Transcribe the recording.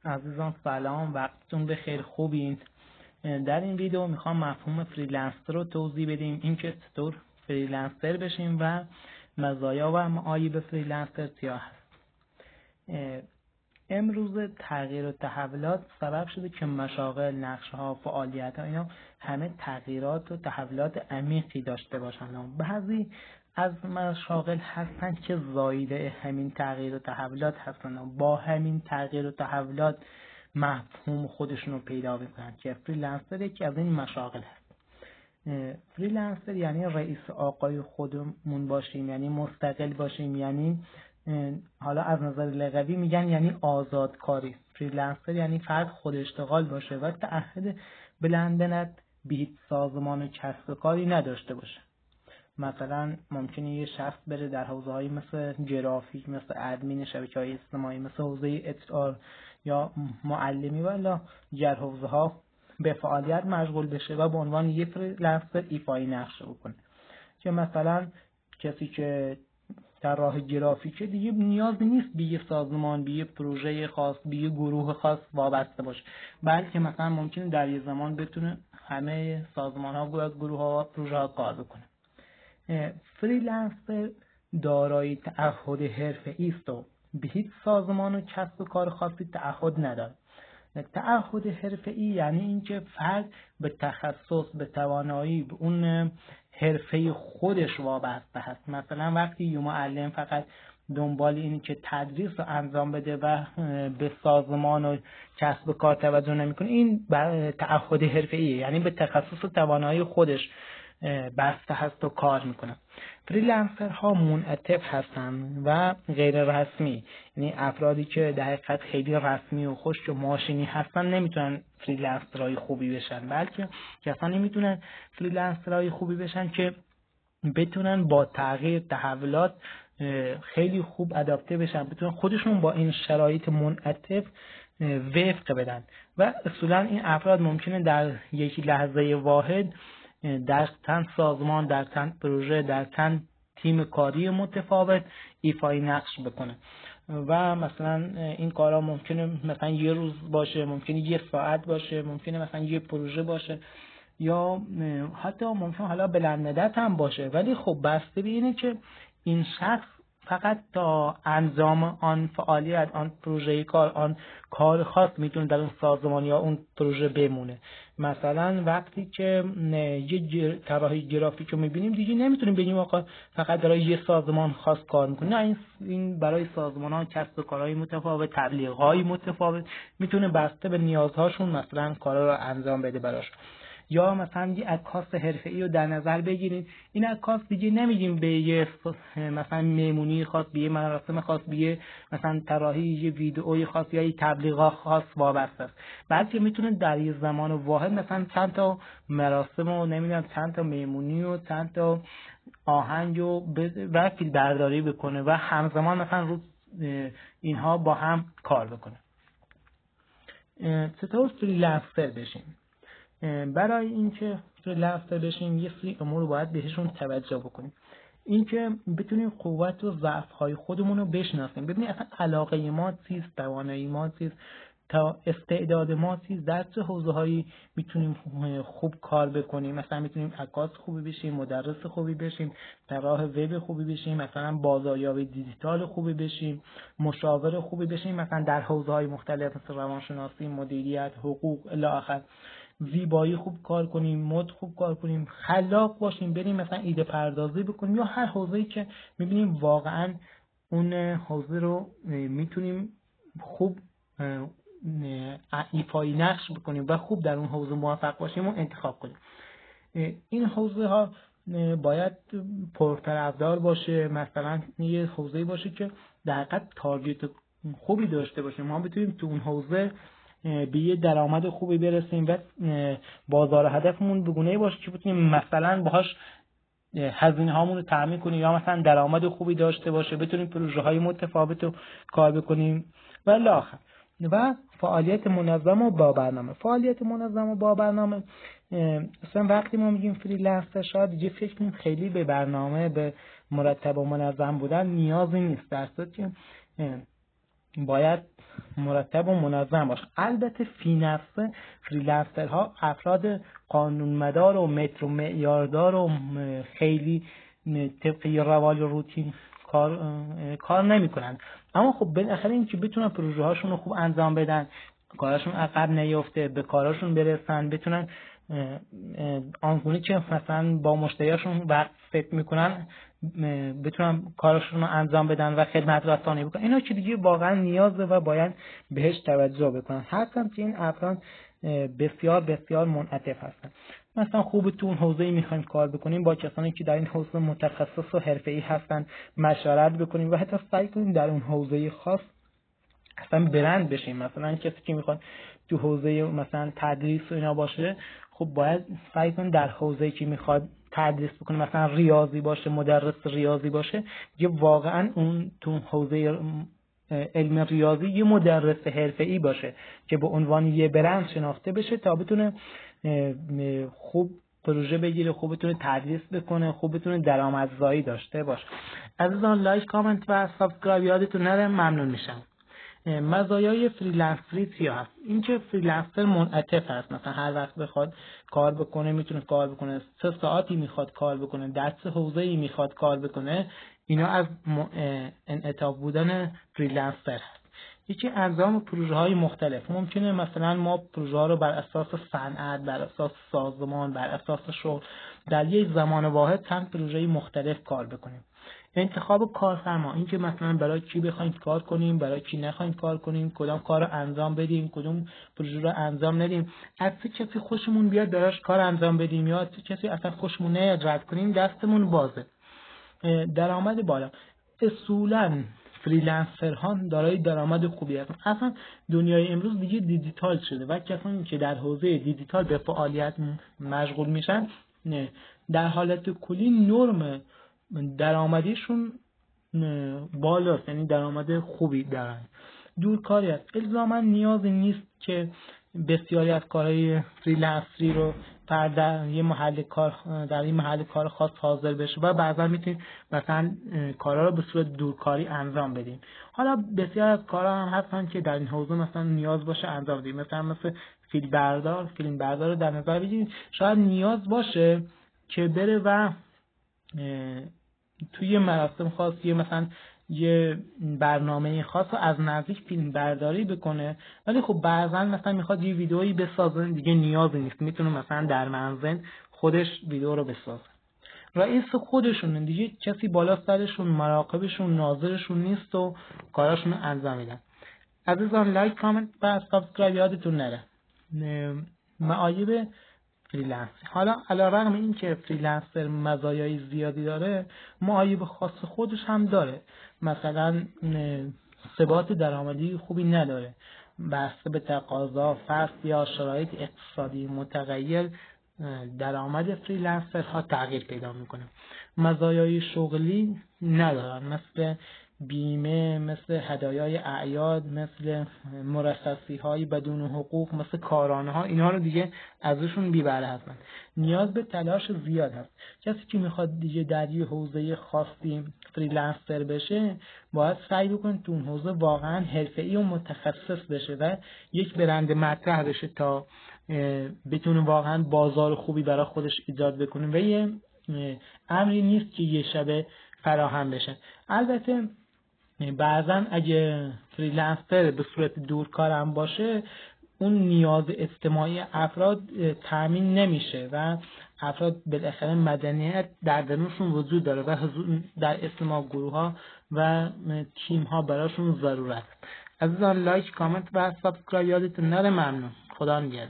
عزیزان سلام، وقتتون بخیر، خوبین؟ در این ویدیو میخوام مفهوم فریلنسر رو توضیح بدیم، اینکه چطور فریلنسر بشیم و مزایا و معایب فریلنسر چیا هست. امروز تغییر و تحولات سبب شده که مشاغل، نقشه‌ها، فعالیت‌ها اینا همه تغییرات و تحولات عمیقی داشته باشن. بعضی از مشاغل هستن که زایده همین تغییر و تحولات هستن، با همین تغییر و تحولات مفهوم خودشون رو پیدا بکنن که فریلنسر یکی از این مشاغل هست. فریلنسر یعنی رئیس آقای خودمون باشیم، یعنی مستقل باشیم، یعنی حالا از نظر لغوی میگن یعنی آزادکاری. فریلنسر یعنی فرد خود اشتغال باشه و تعهد به لندنت به هیچ سازمان و کسب کاری نداشته باشه. مثلا ممکنه یه شخص بره در حوزه‌هایی مثل گرافیک، مثل ادمین شبکه‌های اجتماعی، مثل حوزه HR یا معلمی و الا دیگر حوزه‌ها به فعالیت مشغول بشه و به عنوان یه فریلنسر ایفای نقش بکنه. که مثلا کسی که در راه گرافیک دیگه نیازی نیست به یه سازمان، به یه پروژه خاص، به یه گروه خاص وابسته باشه، بلکه مثلا ممکنه در یه زمان بتونه همه سازمان‌ها، گروه‌ها و پروژه‌ها کار بکنه. فریلنسر دارای تعهد حرفه‌ای است و به هیچ سازمان و کسب و کار خاصی تعهد ندارد. تعهد حرفه‌ای یعنی اینکه فرد به تخصص، به توانایی، به اون حرفه خودش وابسته هست. مثلا وقتی یه معلم فقط دنبال اینه که تدریس رو انجام بده و به سازمان و کسب و کار توجه نمیکنه، این تعهد حرفه‌ایه، یعنی به تخصص و توانایی خودش بسته هست و کار میکنه. فریلنسر ها منعطف هستن و غیر رسمی، یعنی افرادی که در حقیقت خیلی رسمی و خشک و ماشینی هستن نمیتونن فریلنسرهای خوبی بشن، بلکه کسانی میتونن فریلنسرهای خوبی بشن که بتونن با تغییر تحولات خیلی خوب آداپته بشن، بتونن خودشون با این شرایط منعطف وفق بدن و اصولا این افراد ممکنه در یک لحظه واحد در چند سازمان، در چند پروژه، در چند تیم کاری متفاوت ایفای نقش بکنه و مثلا این کارا ممکنه مثلا یه روز باشه، ممکنه یه ساعت باشه، ممکنه مثلا یه پروژه باشه یا حتی ممکنه حالا بلند مدت هم باشه، ولی خب بسته به اینه که این شخص فقط تا انجام آن فعالیت، آن پروژه کار، آن کار خاص میتونه در اون سازمان یا اون پروژه بمونه. مثلا وقتی که یه طراحی گرافیک رو میبینیم دیگه نمیتونیم بگیم آقا فقط برای یه سازمان خاص کار میکنه، نه، این برای سازمان‌ها، کسب و کارهای متفاوت، تبلیغات متفاوت میتونه بسته به نیازهاشون مثلا کارا رو انجام بده براش. یا مثلا یه عکاس حرفه‌ای رو در نظر بگیرید، این عکاس دیگه نمیگیم به یه مثلا مهمونی خاص، به یه مراسم خاص، به یه مثلا طراحی یه ویدئوی خاص یا یه تبلیغات خاص وابسته است، بلکه میتونه در یه زمان واحد مثلا چند تا مراسم و نمیدونم چند تا مهمونی و چند تا آهنگ و فیلم برداری بکنه و همزمان مثلا رو اینها با هم کار بکنه. چطور فریلنسر بشیم؟ برای اینکه فریلنسر بشیم یه سری امور رو باید بهشون توجه بکنیم. اینکه بتونیم قوت و ضعف‌های خودمون رو بشناسیم، ببینیم اصلا علاقه ما چیست، توانایی ما چیست، تا استعداد ما چیست، در چه حوزه‌هایی میتونیم خوب کار بکنیم. مثلا میتونیم عکاس خوبی بشیم، مدرس خوبی بشیم، طراح وب خوبی بشیم، مثلا بازاریاب دیجیتال خوبی بشیم، مشاور خوبی بشیم، مثلا در حوزه‌های مختلف مثل روانشناسی، مدیریت، حقوق الی آخر. زیبایی خوب کار کنیم، مد خوب کار کنیم، خلاق باشیم، بریم مثلا ایده پردازی بکنیم یا هر حوزه‌ای که می‌بینیم واقعا اون حوزه رو میتونیم خوب ایفای نقش بکنیم و خوب در اون حوزه موفق باشیم و انتخاب کنیم. این حوزه ها باید پرطرفدار باشه، مثلا یه حوزه‌ای باشه که در حقیقت تارگت خوبی داشته باشه، ما بتونیم تو اون حوزه به یه درآمد خوبی برسیم و بازار هدفمون بگونه‌ای باشه که بتونیم مثلا باهاش هزینه هامون رو تامین کنیم یا مثلا درآمد خوبی داشته باشه، بتونیم پروژه های متفاوت رو کار بکنیم و الی آخر. و فعالیت منظم و با برنامه. فعالیت منظم و با برنامه اصلا وقتی ما میگیم فریلنسر شاید دیگه فکر کنیم خیلی به برنامه، به مرتب و منظم بودن نیازی نیست، در صورتی که باید مرتب و منظم باشه. البته فی نفسه فریلنسرها افراد قانونمدار و متر و معیاردار و خیلی طبقی روال و روتین کار نمیکنن، اما خب بالاخره این که بتونن پروژه هاشون رو خوب انجام بدن، کاراشون عقب نیفته، به کاراشون برسن، بتونن آنگونه که مثلا با مشتریاشون وقت فکر میکنن بتونن کاراشون رو انجام بدن و خدمت رسانی بکنن، اینا که دیگه واقعا نیازه و باید بهش توجه بکنن. هرچند که این افراد بسیار بسیار منعطف هستن. مثلا خوب تو اون حوزه‌ای میخوایم کار بکنیم با کسانی که در این حوزه متخصص و حرفه‌ای هستن مشورت بکنیم و حتی سعی کنیم در اون حوزه خاص اصلا برند بشیم. مثلا کسی که میخواد تو حوزه مثلا تدریس و اینا باشه، خب باید سعی کنیم در حوزه‌ای که میخواد تدریس بکنه، مثلا ریاضی باشه، مدرس ریاضی باشه، یه واقعا اون تو حوزه علم ریاضی یه مدرس حرفه‌ای باشه که به عنوان یه برند شناخته بشه تا بتونه خوب پروژه بگیره، خوب بتونه تدریس بکنه، خوب بتونه درآمدزایی داشته باشه. عزیزان لایک، کامنت و سابسکرایب یادتون نره، ممنون میشم. مزایای فریلنسری چیا هست؟ اینکه فریلنسر منعطف هست، مثلا هر وقت بخواد کار بکنه میتونه کار بکنه، 3 ساعتی میخواد کار بکنه، در چه حوزه‌ای میخواد کار بکنه، اینا از انعطاف بودن فریلنسر هست. یکی انجام پروژه های مختلف. ممکنه مثلا ما پروژه ها رو بر اساس صنعت، بر اساس سازمان، بر اساس شغل در یک زمان واحد چند پروژه مختلف کار بکنیم. انتخاب کارفرما، این که مثلا برای کی بخوایم کار کنیم، برای کی نخوایم کار کنیم، کدام کار رو انجام بدیم، کدوم پروژه رو انجام ندیم، از چه کسی خوشمون بیاد براش کار انجام بدیم یا از چه کسی اصلا خوشمون نیاد رد کنیم، دستمون بازه. درآمد بالا. اصولاً فریلنسرها دارای درآمد خوبی هستند. اصلا دنیای امروز دیگه دیجیتال شده و کسانی که در حوزه دیجیتال به فعالیت مشغول میشن در حالت کلی نرم درآمدیشون بالاست، یعنی درآمد خوبی دارن. دورکاری است. الزاما نیازی نیست که بسیاری از کارهای فریلنسری رو در یه محل کار خاص حاضر بشه و بعضا میتونید مثلا کارا رو به صورت دورکاری انجام بدیم. حالا بسیار از کارا هم هستن که در این حوزه مثلا نیاز باشه انجام بدیم، مثلا فیلم بردار رو در نظر بگیرید، شاید نیاز باشه که بره و توی مراسم خاص مثلا یه برنامه خاص رو از نزدیک فیلم برداری بکنه، ولی خب بعضا مثلا میخواد یه ویدئویی بسازه، دیگه نیازی نیست، میتونه مثلا در منزل خودش ویدئو رو بسازه. رئیس خودشون دیگه کسی بالا سرشون، مراقبشون، ناظرشون نیست و کاراشون رو انجام میدن. عزیزان لایک، کامنت و سابسکرایب یادتون نره. معایب فریلنسر. حالا علیرغم این که فریلنسر مزایای زیادی داره، معایب خاص خودش هم داره. مثلا ثبات درآمدی خوبی نداره، بسته به تقاضا، فصل یا شرایط اقتصادی متغیر درآمد فریلنسر ها تغییر پیدا میکنه. مزایای شغلی ندارن، مثل بیمه، مثل هدایای اعیاد، مثل مرخصی های بدون حقوق، مثل کارانه ها، اینها رو دیگه ازشون بی بهره هستن. نیاز به تلاش زیاد هست. کسی که میخواد دیگه در یه حوزه خاصی فریلنسر بشه باید سعی بکنه تو اون حوزه واقعا حرفه‌ای و متخصص بشه و یک برند مطرح بشه تا بتونه واقعا بازار خوبی برای خودش ایجاد بکنه و یه امری نیست که یه شبه فراهم بشه. البته بعضا اگه فریلنسر به صورت دورکار هم باشه، اون نیاز اجتماعی افراد تامین نمیشه و افراد بالاخره مدنیت در درونشون وجود داره و در اجتماع گروه ها و تیم ها براشون ضرورت. عزیزان لایک، کامنت و سابسکرایب یادتون نره. ممنون. خدا نگهدار.